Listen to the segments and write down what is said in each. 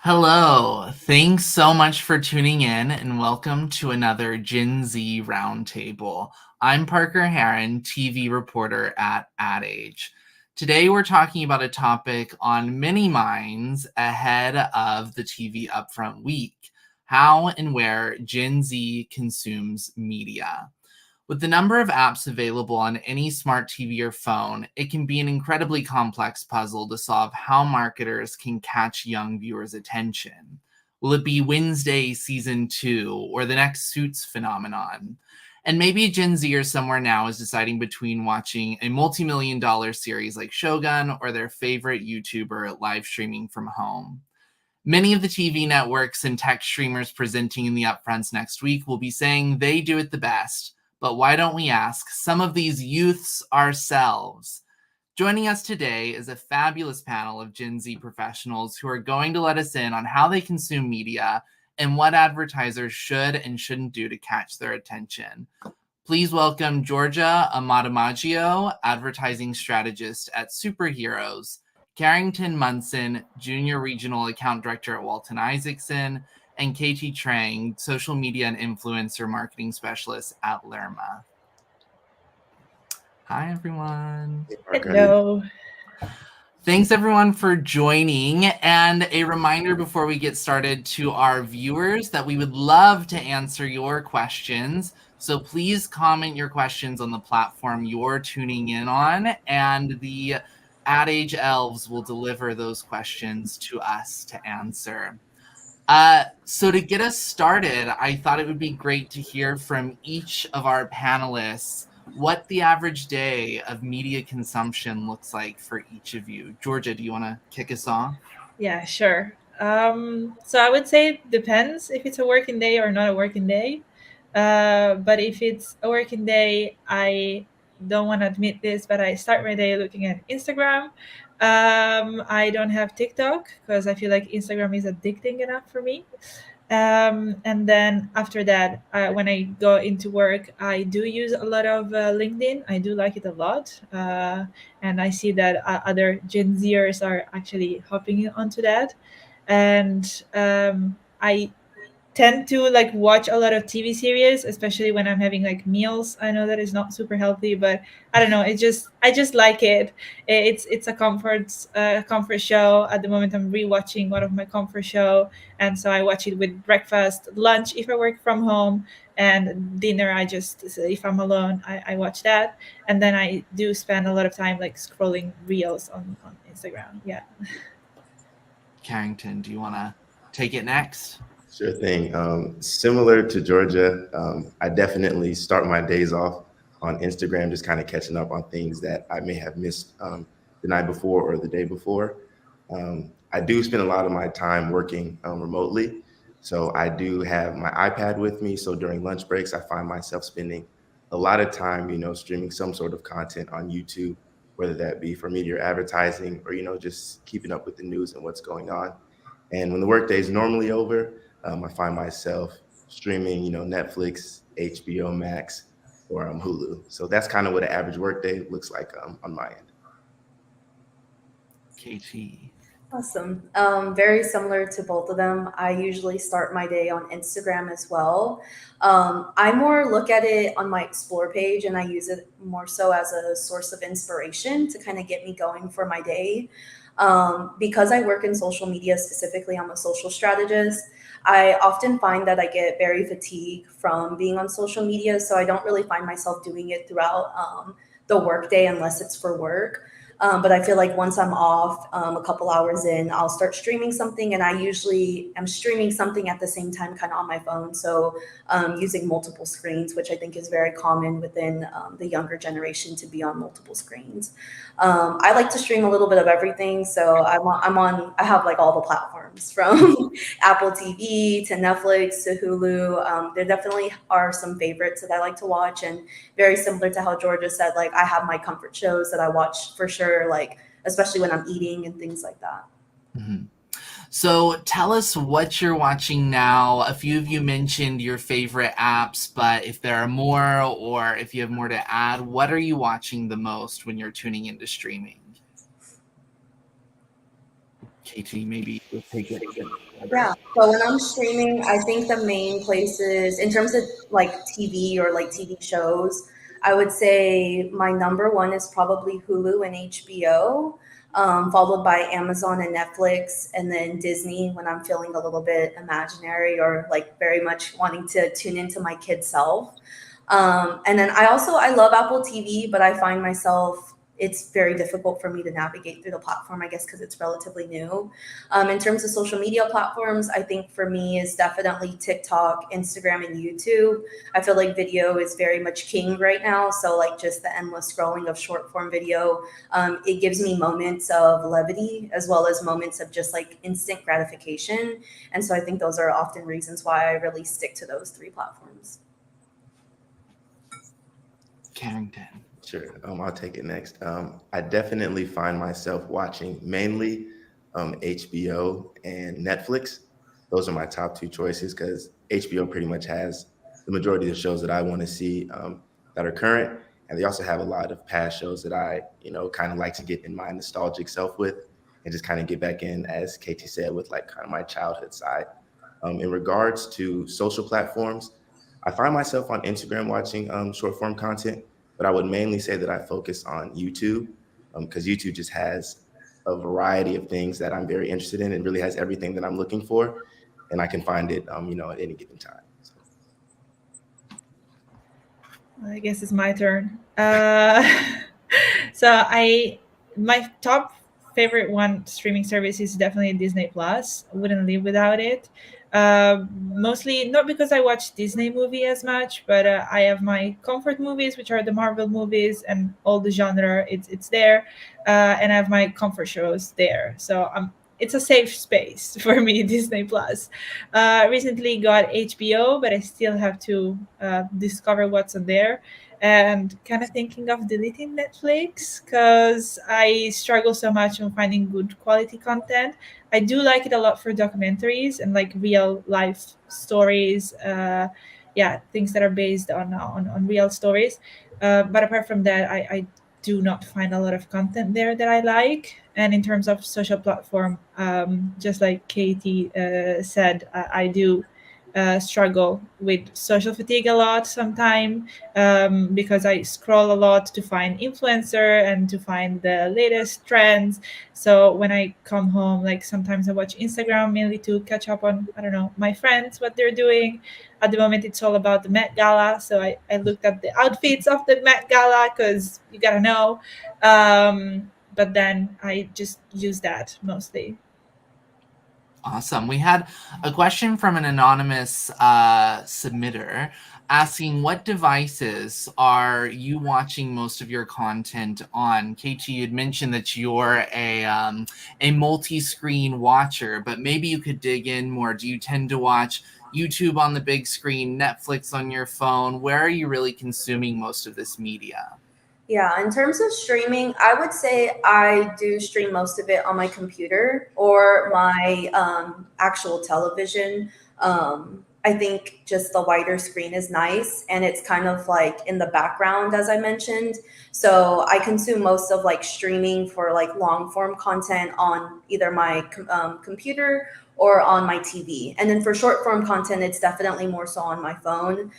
Hello, thanks so much for tuning in and welcome to another Gen Z Roundtable. I'm Parker Heron, TV reporter at Ad Age. Today we're talking about a topic on many minds ahead of the TV Upfront Week, how and where Gen Z consumes media. With the number of apps available on any smart TV or phone, it can be an incredibly complex puzzle to solve how marketers can catch young viewers' attention. Will it be Wednesday season 2 or the next Suits phenomenon? And maybe a Gen Zer somewhere now is deciding between watching a multi-million-dollar series like Shogun or their favorite YouTuber live streaming from home. Many of the TV networks and tech streamers presenting in the upfronts next week will be saying they do it the best. But why don't we ask some of these youths ourselves? Joining us today is a fabulous panel of Gen Z professionals who are going to let us in on how they consume media and what advertisers should and shouldn't do to catch their attention. Please welcome Georgia Amadamaggio, advertising strategist at Superheroes, Carrington Munson, Junior Regional Account Director at Walton Isaacson, and Katie Trang, Social Media and Influencer Marketing Specialist at Lerma. Hi, everyone. Hello. Thanks, everyone, for joining. And a reminder before we get started to our viewers that we would love to answer your questions. So please comment your questions on the platform you're tuning in on, and the Ad Age Elves will deliver those questions to us to answer. So to get us started, I thought it would be great to hear from each of our panelists what the average day of media consumption looks like for each of you. Georgia, do you want to kick us off? Yeah, sure. So I would say it depends if it's a working day or not a working day. But if it's a working day, I don't want to admit this, but I start my day looking at Instagram. I don't have TikTok because I feel like Instagram is addicting enough for me. And then after that, when I go into work, I do use a lot of LinkedIn. I do like it a lot. And I see that other Gen Zers are actually hopping onto that. And I tend to like watch a lot of TV series, especially when I'm having like meals. I know that it's not super healthy, but I don't know. I just like it. It's a comfort show. At the moment, I'm rewatching one of my comfort show, and so I watch it with breakfast, lunch if I work from home, and dinner. I just if I'm alone, I watch that, and then I do spend a lot of time like scrolling reels on Instagram. Yeah. Carrington, do you want to take it next? Sure thing. Similar to Georgia, I definitely start my days off on Instagram, just kind of catching up on things that I may have missed the night before or the day before. I do spend a lot of my time working remotely. So I do have my iPad with me. So during lunch breaks, I find myself spending a lot of time, streaming some sort of content on YouTube, whether that be for media or advertising or, just keeping up with the news and what's going on. And when the workday is normally over, I find myself streaming, Netflix, HBO Max, or Hulu. So that's kind of what an average workday looks like on my end. Katie. Awesome. Very similar to both of them. I usually start my day on Instagram as well. I more look at it on my Explore page and I use it more so as a source of inspiration to kind of get me going for my day. Because I work in social media specifically, I'm a social strategist. I often find that I get very fatigued from being on social media, so I don't really find myself doing it throughout the workday unless it's for work. But I feel like once I'm off, a couple hours in, I'll start streaming something, and I usually am streaming something at the same time, kind of on my phone. So using multiple screens, which I think is very common within the younger generation to be on multiple screens. I like to stream a little bit of everything, so I have like all the platforms from Apple TV to Netflix to Hulu. There definitely are some favorites that I like to watch, and very similar to how Georgia said, like I have my comfort shows that I watch for sure, like especially when I'm eating and things like that. Mm-hmm. So tell us what you're watching now. A few of you mentioned your favorite apps, but if there are more or if you have more to add, what are you watching the most when you're tuning into streaming? Katie, maybe you'll take it. Yeah. So when I'm streaming, I think the main places in terms of like TV or like TV shows, I would say my number one is probably Hulu and HBO, followed by Amazon and Netflix, and then Disney when I'm feeling a little bit imaginary or like very much wanting to tune into my kid self. And then I love Apple TV, but I find myself it's very difficult for me to navigate through the platform, I guess, because it's relatively new. In terms of social media platforms, I think for me is definitely TikTok, Instagram, and YouTube. I feel like video is very much king right now. So like just the endless scrolling of short form video, it gives me moments of levity as well as moments of just like instant gratification. And so I think those are often reasons why I really stick to those three platforms. Carrington. Sure. I'll take it next. I definitely find myself watching mainly HBO and Netflix. Those are my top two choices because HBO pretty much has the majority of the shows that I want to see that are current, and they also have a lot of past shows that I, kind of like to get in my nostalgic self with, and just kind of get back in, as Katie said, with like kind of my childhood side. In regards to social platforms, I find myself on Instagram watching short form content, but I would mainly say that I focus on YouTube because YouTube just has a variety of things that I'm very interested in and really has everything that I'm looking for, and I can find it, at any given time. So. I guess it's my turn. So my top favorite one streaming service is definitely Disney Plus. I wouldn't live without it. Mostly not because I watch Disney movie as much, but I have my comfort movies, which are the Marvel movies and all the genre. It's there, and I have my comfort shows there. So it's a safe space for me. Disney Plus. Recently got HBO, but I still have to discover what's on there. And kind of thinking of deleting Netflix because I struggle so much on finding good quality content. I do like it a lot for documentaries and like real life stories. Yeah, things that are based on real stories. But apart from that, I do not find a lot of content there that I like. And in terms of social platform, just like Katie said, I do struggle with social fatigue a lot sometimes because I scroll a lot to find influencer and to find the latest trends. So when I come home, like sometimes I watch Instagram mainly to catch up on, I don't know, my friends, what they're doing. At the moment, it's all about the Met Gala. So I looked at the outfits of the Met Gala because you gotta know. But then I just use that mostly. Awesome. We had a question from an anonymous submitter asking, what devices are you watching most of your content on? Katie, you'd mentioned that you're a multi-screen watcher, but maybe you could dig in more. Do you tend to watch YouTube on the big screen, Netflix on your phone? Where are you really consuming most of this media? Yeah, in terms of streaming, I would say I do stream most of it on my computer or my actual television. I think just the wider screen is nice and it's kind of like in the background, as I mentioned. So I consume most of like streaming for like long form content on either my computer or on my TV. And then for short form content, it's definitely more so on my phone.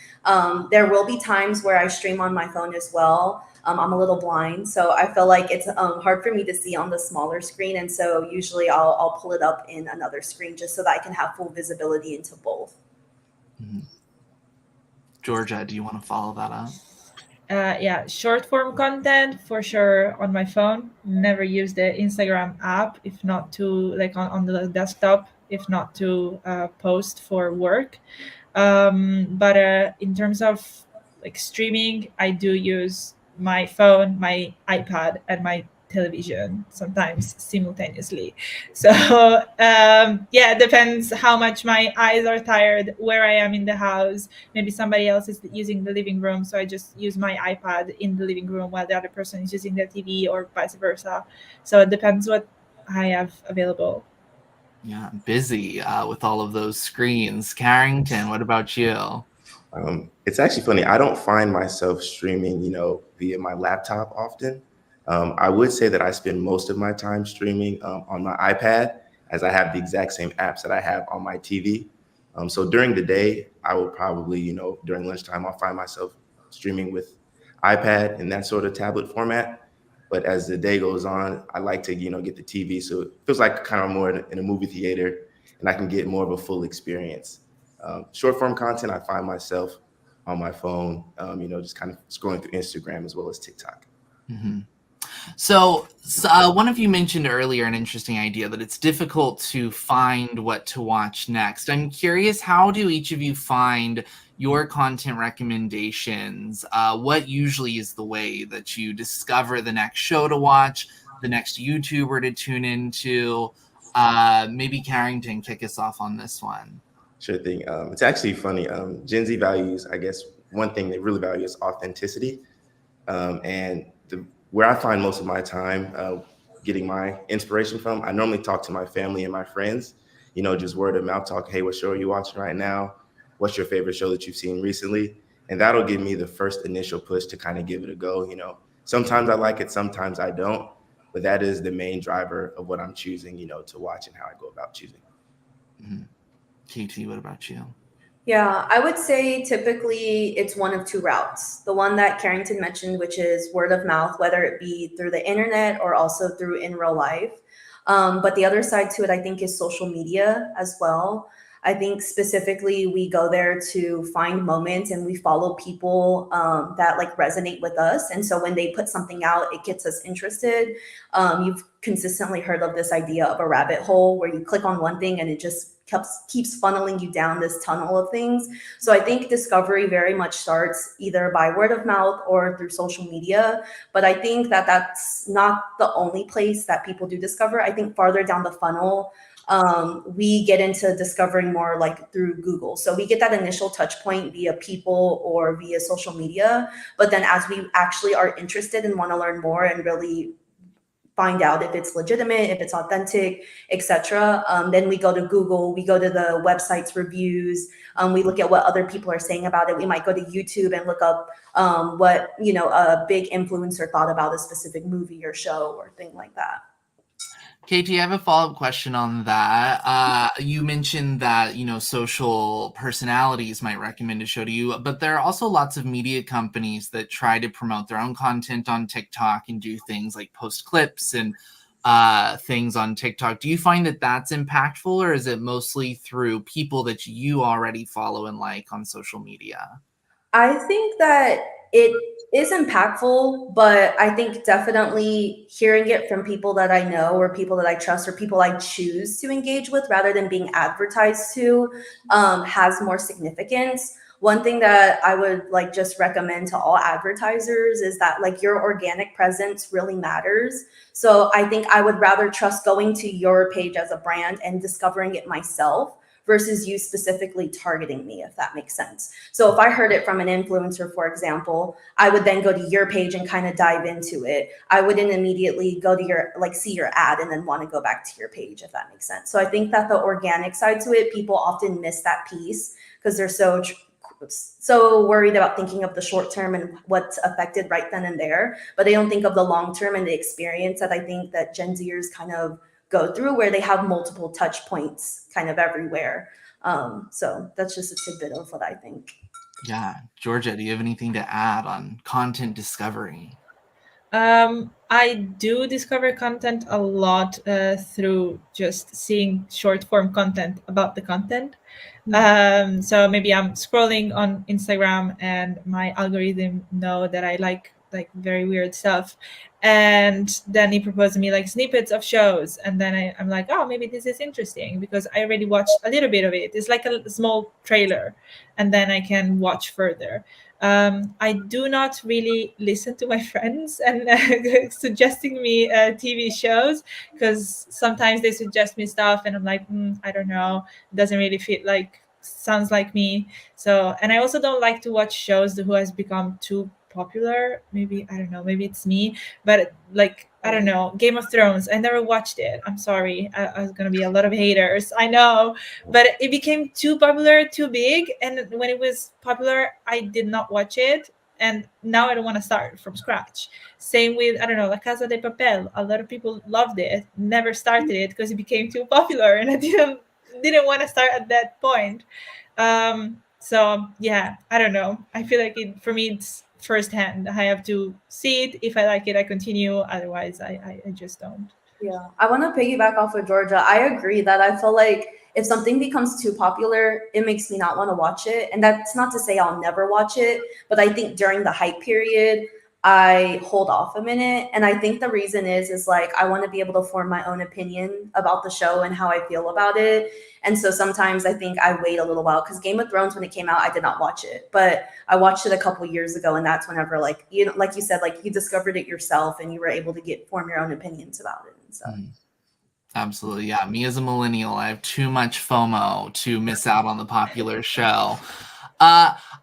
There will be times where I stream on my phone as well. I'm a little blind, so I feel like it's hard for me to see on the smaller screen. And so usually I'll pull it up in another screen just so that I can have full visibility into both. Mm-hmm. Georgia, do you want to follow that up? Yeah, short form content for sure on my phone. Never use the Instagram app if not to like on the desktop, if not to post for work. But in terms of like streaming, I do use my phone, my iPad, and my television sometimes simultaneously. So yeah, it depends how much my eyes are tired, where I am in the house. Maybe somebody else is using the living room, so I just use my iPad in the living room while the other person is using the TV, or vice versa. So it depends what I have available. Yeah, busy with all of those screens. Carrington, what about you? It's actually funny. I don't find myself streaming, via my laptop often. I would say that I spend most of my time streaming on my iPad. as I have the exact same apps that I have on my TV. So during the day, I will probably, during lunchtime, I'll find myself streaming with iPad and that sort of tablet format. But as the day goes on, I like to, get the TV. So it feels like kind of more in a movie theater and I can get more of a full experience. Short form content, I find myself on my phone, just kind of scrolling through Instagram as well as TikTok. Mm-hmm. So, one of you mentioned earlier an interesting idea that it's difficult to find what to watch next. I'm curious, how do each of you find your content recommendations? What usually is the way that you discover the next show to watch, the next YouTuber to tune into? Maybe Carrington, kick us off on this one. Sure thing. It's actually funny. Gen Z values, I guess, one thing they really value is authenticity. And where I find most of my time getting my inspiration from, I normally talk to my family and my friends, just word of mouth talk. Hey, what show are you watching right now? What's your favorite show that you've seen recently? And that'll give me the first initial push to kind of give it a go. Sometimes I like it, sometimes I don't, but that is the main driver of what I'm choosing, to watch and how I go about choosing. Mm-hmm. KT, what about you? Yeah, I would say typically it's one of two routes. The one that Carrington mentioned, which is word of mouth, whether it be through the internet or also through in real life. But the other side to it, I think, is social media as well. I think specifically we go there to find moments and we follow people that like resonate with us. And so when they put something out, it gets us interested. You've consistently heard of this idea of a rabbit hole where you click on one thing and it just keeps funneling you down this tunnel of things. So I think discovery very much starts either by word of mouth or through social media. But I think that that's not the only place that people do discover. I think farther down the funnel, we get into discovering more like through Google. So we get that initial touch point via people or via social media. But then as we actually are interested and want to learn more and really find out if it's legitimate, if it's authentic, etc. Then we go to Google, we go to the website's reviews, we look at what other people are saying about it. We might go to YouTube and look up what a big influencer thought about a specific movie or show or thing like that. Katie, I have a follow-up question on that. You mentioned that, social personalities might recommend a show to you, but there are also lots of media companies that try to promote their own content on TikTok and do things like post clips and things on TikTok. Do you find that that's impactful, or is it mostly through people that you already follow and like on social media? I think that it is impactful, but I think definitely hearing it from people that I know or people that I trust or people I choose to engage with rather than being advertised to has more significance. One thing that I would like just recommend to all advertisers is that like your organic presence really matters. So I think I would rather trust going to your page as a brand and discovering it myself versus you specifically targeting me, if that makes sense. So if I heard it from an influencer, for example, I would then go to your page and kind of dive into it. I wouldn't immediately go to your, like, see your ad and then want to go back to your page, if that makes sense. So I think that the organic side to it, people often miss that piece because they're so worried about thinking of the short term and what's affected right then and there, but they don't think of the long term and the experience that I think that Gen Zers kind of go through where they have multiple touch points kind of everywhere. So that's just a tidbit of what I think. Yeah. Georgia, do you have anything to add on content discovery? I do discover content a lot through just seeing short form content about the content. So maybe I'm scrolling on Instagram and my algorithm know that I like very weird stuff, and then he proposed me like snippets of shows, and then I'm like, oh, maybe this is interesting because I already watched a little bit of it. It's like a small trailer, and then I can watch further. I do not really listen to my friends and suggesting me TV shows because sometimes they suggest me stuff and I'm like, I don't know, doesn't really fit sounds like me. So, and I also don't like to watch shows who has become too popular. Maybe I don't know, maybe it's me, but like I don't know, Game of Thrones. I never watched it. I'm sorry. I was gonna be a lot of haters. I know, but it became too popular, too big, and when it was popular, I did not watch it. and now I don't want to start from scratch. Same with, I don't know, La Casa de Papel. A lot of people loved it, never started it because it became too popular, and I didn't want to start at that point. So yeah, I don't know. I feel like it for me it's firsthand. I have to see it. If I like it, I continue. Otherwise, I just don't. Yeah, I want to piggyback off of Georgia. I agree that I feel like if something becomes too popular, it makes me not want to watch it. And that's not to say I'll never watch it, but I think during the hype period, I hold off a minute. And I think the reason is like I want to be able to form my own opinion about the show and how I feel about it. And so sometimes I think I wait a little while because Game of Thrones, when it came out, I did not watch it, but I watched it a couple years ago, and that's whenever, like, you know, like you said, like you discovered it yourself and you were able to form your own opinions about it and stuff. Absolutely. Yeah. Me as a millennial, I have too much FOMO to miss out on the popular show.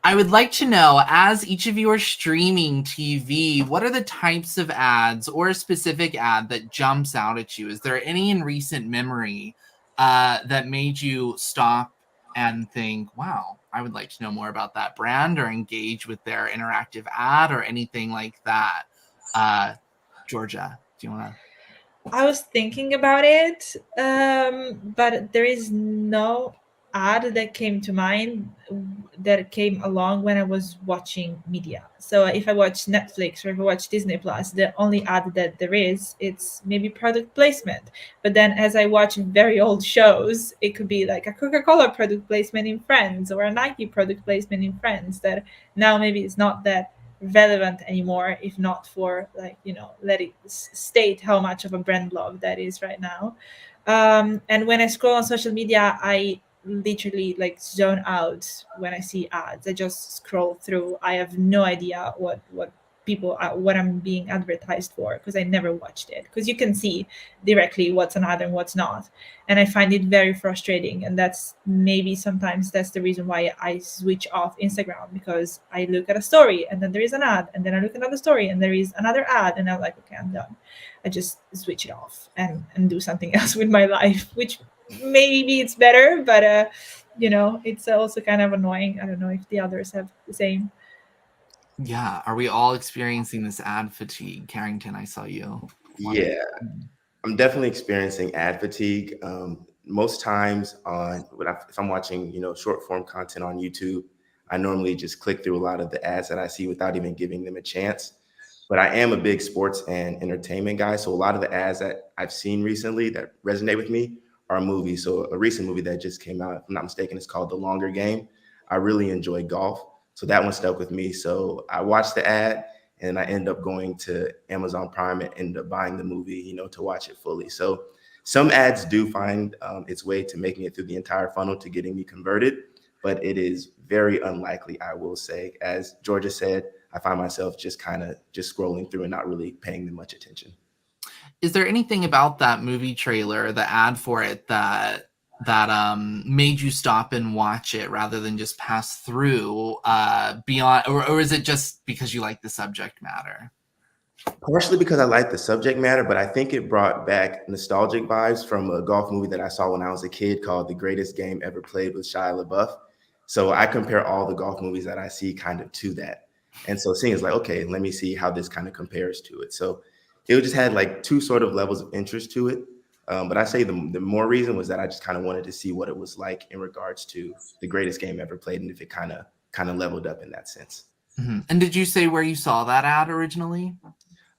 I would like to know, as each of you are streaming TV, what are the types of ads or a specific ad that jumps out at you? Is there any in recent memory that made you stop and think, wow, I would like to know more about that brand, or engage with their interactive ad, or anything like that? Georgia, do you want to? I was thinking about it, but there is no ad that came to mind that came along when I was watching media. So if I watch Netflix or if I watch Disney Plus, the only ad that there is, it's maybe product placement. But then as I watch very old shows, it could be like a Coca-Cola product placement in Friends or a Nike product placement in Friends that now maybe it's not that relevant anymore, if not for, like, you know, let it state how much of a brand love that is right now. And when I scroll on social media, I literally like zone out when I see ads. I just scroll through. I have no idea what people what I'm being advertised for, because I never watched it, because you can see directly what's an ad and what's not. And I find it very frustrating, and that's maybe sometimes that's the reason why I switch off Instagram, because I look at a story and then there is an ad, and then I look at another story and there is another ad, and I'm like, okay, I'm done. I just switch it off and do something else with my life, which maybe it's better, but you know, it's also kind of annoying. I don't know if the others have the same. Yeah. Are we all experiencing this ad fatigue? Carrington, I saw you. Yeah, I'm definitely experiencing ad fatigue. Most times if I'm watching, short form content on YouTube, I normally just click through a lot of the ads that I see without even giving them a chance. But I am a big sports and entertainment guy, so a lot of the ads that I've seen recently that resonate with me are movies. So a recent movie that just came out, if I'm not mistaken, is called The Longer Game. I really enjoy golf, so that one stuck with me. So I watched the ad, and I end up going to Amazon Prime and end up buying the movie, to watch it fully. So some ads do find its way to making it through the entire funnel to getting me converted, but it is very unlikely, I will say. As Georgia said, I find myself just kind of just scrolling through and not really paying them much attention. Is there anything about that movie trailer, the ad for it, that made you stop and watch it rather than just pass through beyond, or is it just because you like the subject matter? Partially because I like the subject matter, but I think it brought back nostalgic vibes from a golf movie that I saw when I was a kid called The Greatest Game Ever Played with Shia LaBeouf. So I compare all the golf movies that I see kind of to that. And so seeing is like, okay, let me see how this kind of compares to it. So it just had like two sort of levels of interest to it. But I say the more reason was that I just kind of wanted to see what it was like in regards to the greatest game ever played, and if it kind of leveled up in that sense. Mm-hmm. And did you say where you saw that ad originally?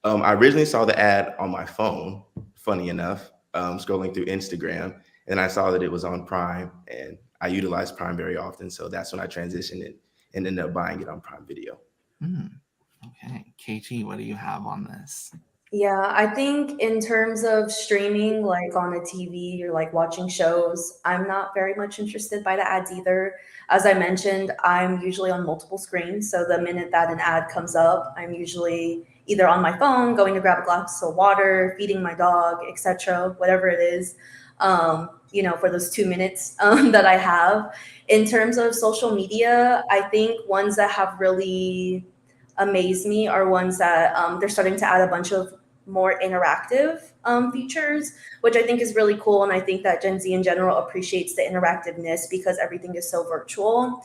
I originally saw the ad on my phone, funny enough, scrolling through Instagram, and I saw that it was on Prime, and I utilize Prime very often. So that's when I transitioned it and ended up buying it on Prime Video. Okay. KT, what do you have on this? Yeah, I think in terms of streaming, like on a TV or like watching shows, I'm not very much interested by the ads either. As I mentioned, I'm usually on multiple screens. So the minute that an ad comes up, I'm usually either on my phone, going to grab a glass of water, feeding my dog, etc., whatever it is, for those 2 minutes that I have. In terms of social media, I think ones that have really amazed me are ones that they're starting to add a bunch of more interactive features, which I think is really cool. And I think that Gen Z in general appreciates the interactiveness because everything is so virtual.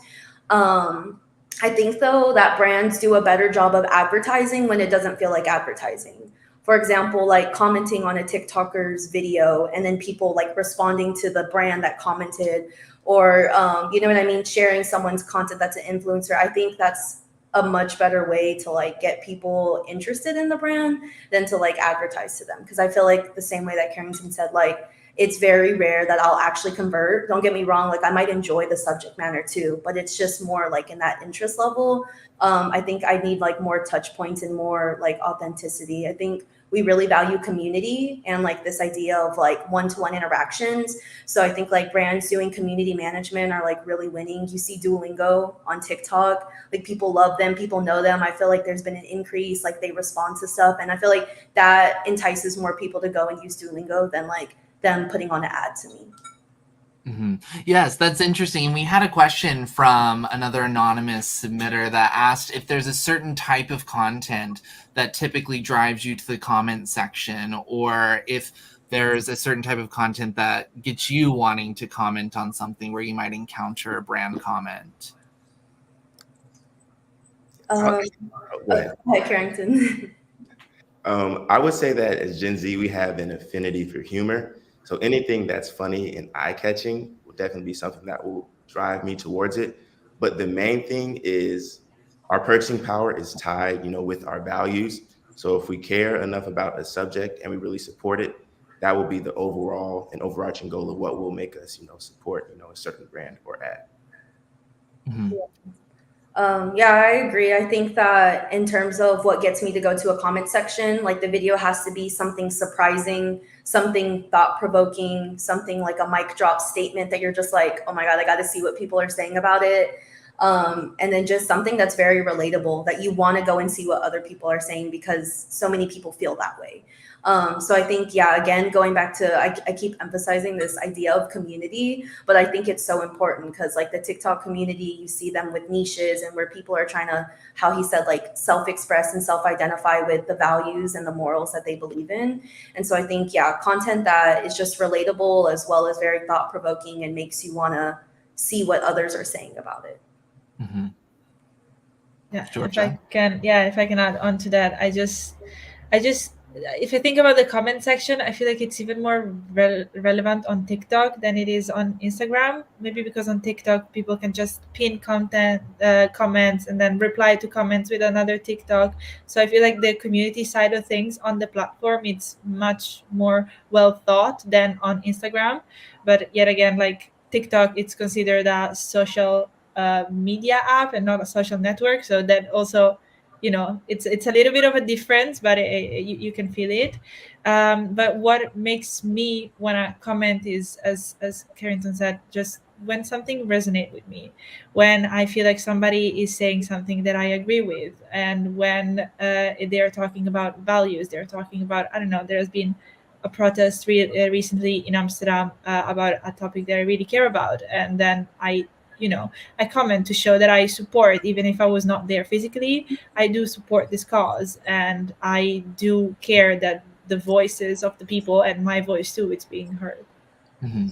I think though that brands do a better job of advertising when it doesn't feel like advertising. For example, like commenting on a TikToker's video and then people like responding to the brand that commented, or you know what I mean, sharing someone's content that's an influencer. I think that's a much better way to like get people interested in the brand than to like advertise to them. Because I feel like the same way that Carrington said, like it's very rare that I'll actually convert. Don't get me wrong, like I might enjoy the subject matter too, but it's just more like in that interest level. I think I need like more touch points and more like authenticity. I think we really value community and like this idea of like one-to-one interactions. So I think like brands doing community management are like really winning. You see Duolingo on TikTok, like people love them, people know them. I feel like there's been an increase, like they respond to stuff. And I feel like that entices more people to go and use Duolingo than like them putting on an ad to me. Mm-hmm. Yes, that's interesting. We had a question from another anonymous submitter that asked if there's a certain type of content that typically drives you to the comment section, or if there's a certain type of content that gets you wanting to comment on something where you might encounter a brand comment. Go ahead. Hi, Carrington. I would say that as Gen Z, we have an affinity for humor. So anything that's funny and eye-catching will definitely be something that will drive me towards it. But the main thing is our purchasing power is tied, with our values. So if we care enough about a subject and we really support it, that will be the overall and overarching goal of what will make us, support, a certain brand or ad. Mm-hmm. Yeah, I agree. I think that in terms of what gets me to go to a comment section, like the video has to be something surprising, something thought provoking, something like a mic drop statement that you're just like, oh my God, I got to see what people are saying about it. And then just something that's very relatable that you want to go and see what other people are saying because so many people feel that way. So I think, yeah, again, going back to, I keep emphasizing this idea of community, but I think it's so important because like the TikTok community, you see them with niches and where people are trying to, how he said, like self-express and self-identify with the values and the morals that they believe in. And so I think, yeah, content that is just relatable as well as very thought-provoking and makes you want to see what others are saying about it. Mm-hmm. Yeah, Georgia? if I can add on to that, I just if I think about the comment section, I feel like it's even more relevant on TikTok than it is on Instagram. Maybe because on TikTok people can just pin content comments and then reply to comments with another TikTok. So I feel like the community side of things on the platform, it's much more well thought than on Instagram. But yet again, like TikTok, it's considered a social media app and not a social network, so that also, it's a little bit of a difference, but you can feel it. But what makes me want to comment is, as Carrington said, just when something resonates with me, when I feel like somebody is saying something that I agree with, and when they're talking about values, they're talking about, I don't know, there's been a protest recently in Amsterdam about a topic that I really care about, and then I comment to show that I support, even if I was not there physically. I do support this cause, and I do care that the voices of the people and my voice too, it's being heard. Mm-hmm.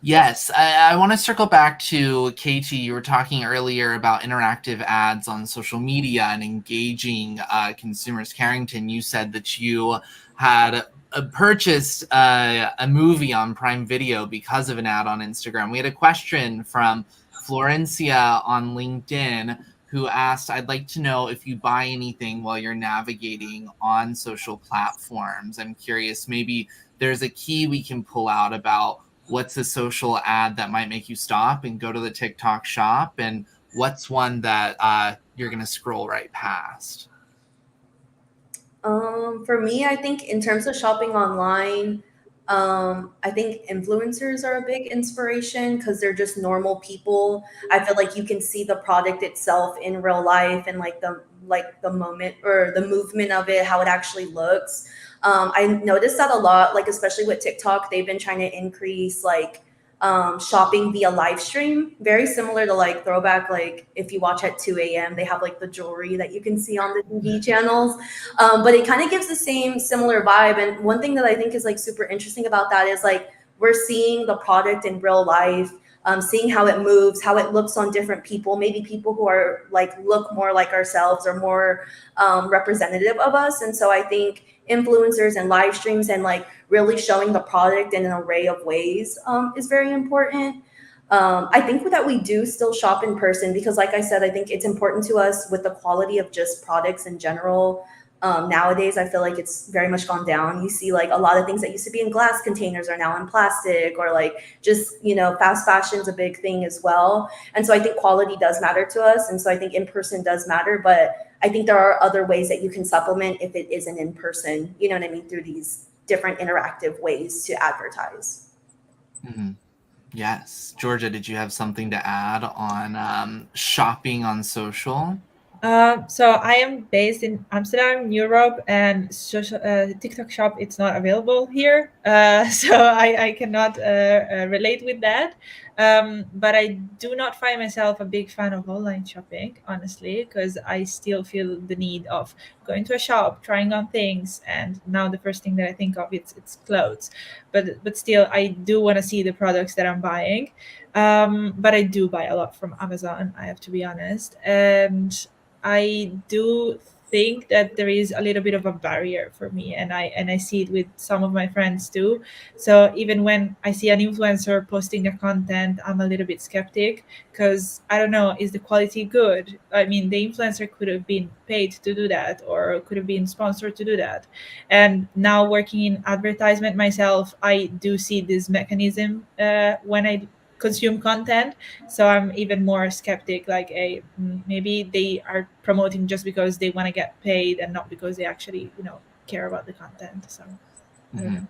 Yes, I want to circle back to Katie. You were talking earlier about interactive ads on social media and engaging consumers. Carrington, you said that you had purchased a movie on Prime Video because of an ad on Instagram. We had a question from Florencia on LinkedIn who asked, I'd like to know if you buy anything while you're navigating on social platforms. I'm curious, maybe there's a key we can pull out about what's a social ad that might make you stop and go to the TikTok shop, and what's one that you're going to scroll right past? For me, I think in terms of shopping online, I think influencers are a big inspiration because they're just normal people. I feel like you can see the product itself in real life and like the moment or the movement of it, how it actually looks. I noticed that a lot, like especially with TikTok, they've been trying to increase like shopping via live stream, very similar to like throwback, like if you watch at 2 a.m. they have like the jewelry that you can see on the TV channels, but it kind of gives the same similar vibe. And one thing that I think is like super interesting about that is like we're seeing the product in real life. seeing how it moves, how it looks on different people, maybe people who are like look more like ourselves or more representative of us. And so I think influencers and live streams and like really showing the product in an array of ways is very important. I think that we do still shop in person because, like I said, I think it's important to us with the quality of just products in general. Nowadays, I feel like it's very much gone down. You see, like a lot of things that used to be in glass containers are now in plastic, or like just, fast fashion is a big thing as well. And so I think quality does matter to us. And so I think in person does matter. But I think there are other ways that you can supplement if it isn't in person, you know what I mean, through these different interactive ways to advertise. Mm-hmm. Yes. Georgia, did you have something to add on shopping on social? So I am based in Amsterdam, Europe, and social TikTok shop it's not available here. So I cannot relate with that. But I do not find myself a big fan of online shopping, honestly, because I still feel the need of going to a shop, trying on things, and now the first thing that I think of it's clothes. But still, I do want to see the products that I'm buying. But I do buy a lot from Amazon. I have to be honest, and I do think that there is a little bit of a barrier for me, and I see it with some of my friends too. So even when I see an influencer posting their content, I'm a little bit skeptic because I don't know, is the quality good? I mean, the influencer could have been paid to do that or could have been sponsored to do that. And now working in advertisement myself, I do see this mechanism when I consume content, so I'm even more skeptic, like maybe they are promoting just because they want to get paid and not because they actually care about the content. So I don't Mm-hmm. know.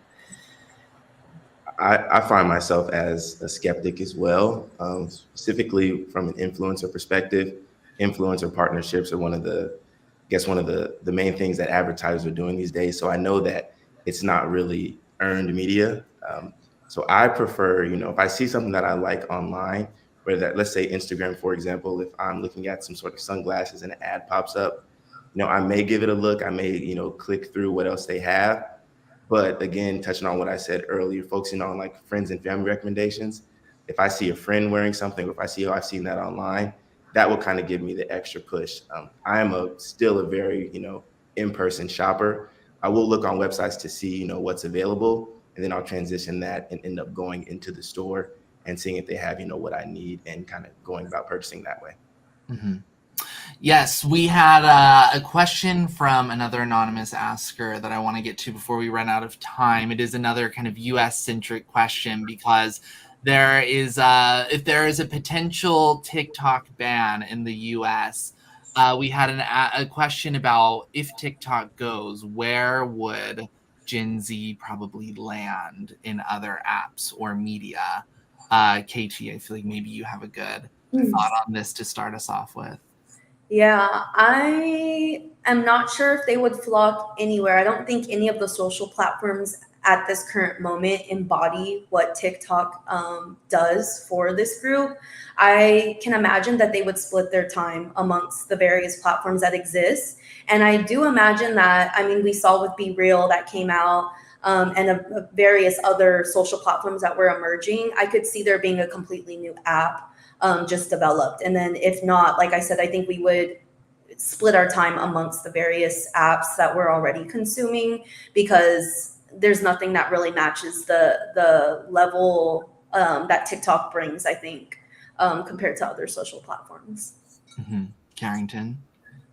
I find myself as a skeptic as well, specifically from an influencer perspective. Influencer partnerships are one of the main things that advertisers are doing these days. So I know that it's not really earned media. So I prefer, if I see something that I like online, whether that, let's say Instagram, for example, if I'm looking at some sort of sunglasses and an ad pops up, I may give it a look. I may, click through what else they have. But again, touching on what I said earlier, focusing on like friends and family recommendations. If I see a friend wearing something, or if I see, oh, I've seen that online, that will kind of give me the extra push. I am still a very, in-person shopper. I will look on websites to see, what's available, and then I'll transition that and end up going into the store and seeing if they have, what I need, and kind of going about purchasing that way. Mm-hmm. Yes, we had a question from another anonymous asker that I want to get to before we run out of time. It is another kind of US-centric question because there is if there is a potential TikTok ban in the US, we had a question about if TikTok goes, where would Gen Z probably land in other apps or media? Katie, I feel like maybe you have a good thought on this to start us off with. Yeah, I am not sure if they would flock anywhere. I don't think any of the social platforms at this current moment embody what TikTok does for this group. I can imagine that they would split their time amongst the various platforms that exist. And I do imagine that, I mean, we saw with Be Real that came out. And various other social platforms that were emerging, I could see there being a completely new app just developed. And then if not, like I said, I think we would split our time amongst the various apps that we're already consuming because there's nothing that really matches the level that TikTok brings, I think, compared to other social platforms. Mm-hmm. Carrington.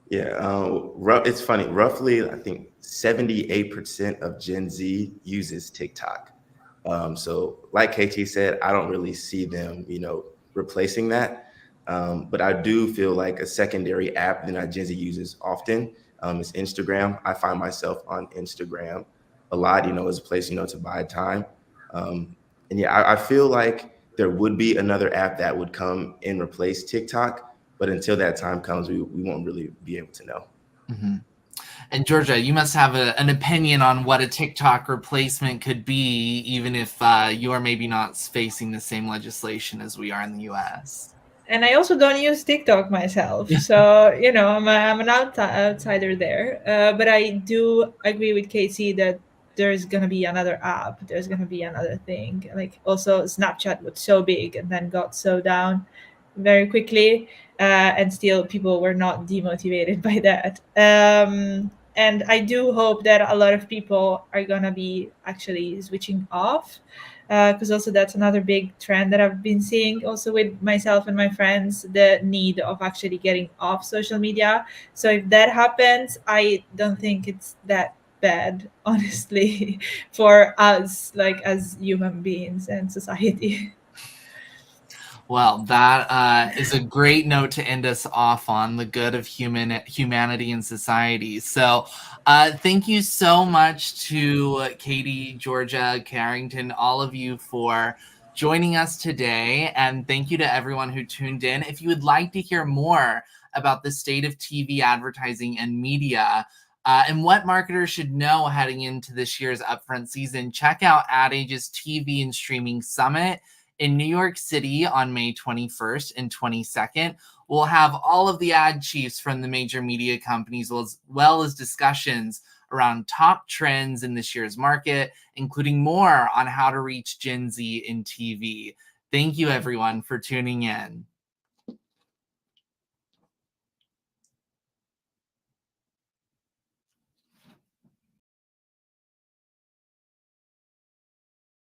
Yeah, it's funny. Roughly, I think 78% of Gen Z uses TikTok. So, like KT said, I don't really see them, replacing that. But I do feel like a secondary app that Gen Z uses often is Instagram. I find myself on Instagram a lot, as a place, to buy time. And yeah, I feel like there would be another app that would come and replace TikTok. But until that time comes, we won't really be able to know. Mm-hmm. And Georgia, you must have an opinion on what a TikTok replacement could be, even if you are maybe not facing the same legislation as we are in the US. And I also don't use TikTok myself, so I'm an outsider there. But I do agree with Casey that there's gonna be another app, there's gonna be another thing. Like also Snapchat was so big and then got so down very quickly, and still people were not demotivated by that. And I do hope that a lot of people are gonna be actually switching off, because also that's another big trend that I've been seeing also with myself and my friends, the need of actually getting off social media. So if that happens, I don't think it's that bad, honestly, for us, like as human beings and society. Well, that is a great note to end us off on, the good of humanity and society. So thank you so much to Katie, Georgia, Carrington, all of you for joining us today. And thank you to everyone who tuned in. If you would like to hear more about the state of TV advertising and media, and what marketers should know heading into this year's upfront season, check out Ad Age's TV and Streaming Summit in New York City on May 21st and 22nd. We'll have all of the ad chiefs from the major media companies, as well as discussions around top trends in this year's market, including more on how to reach Gen Z in TV. Thank you, everyone, for tuning in.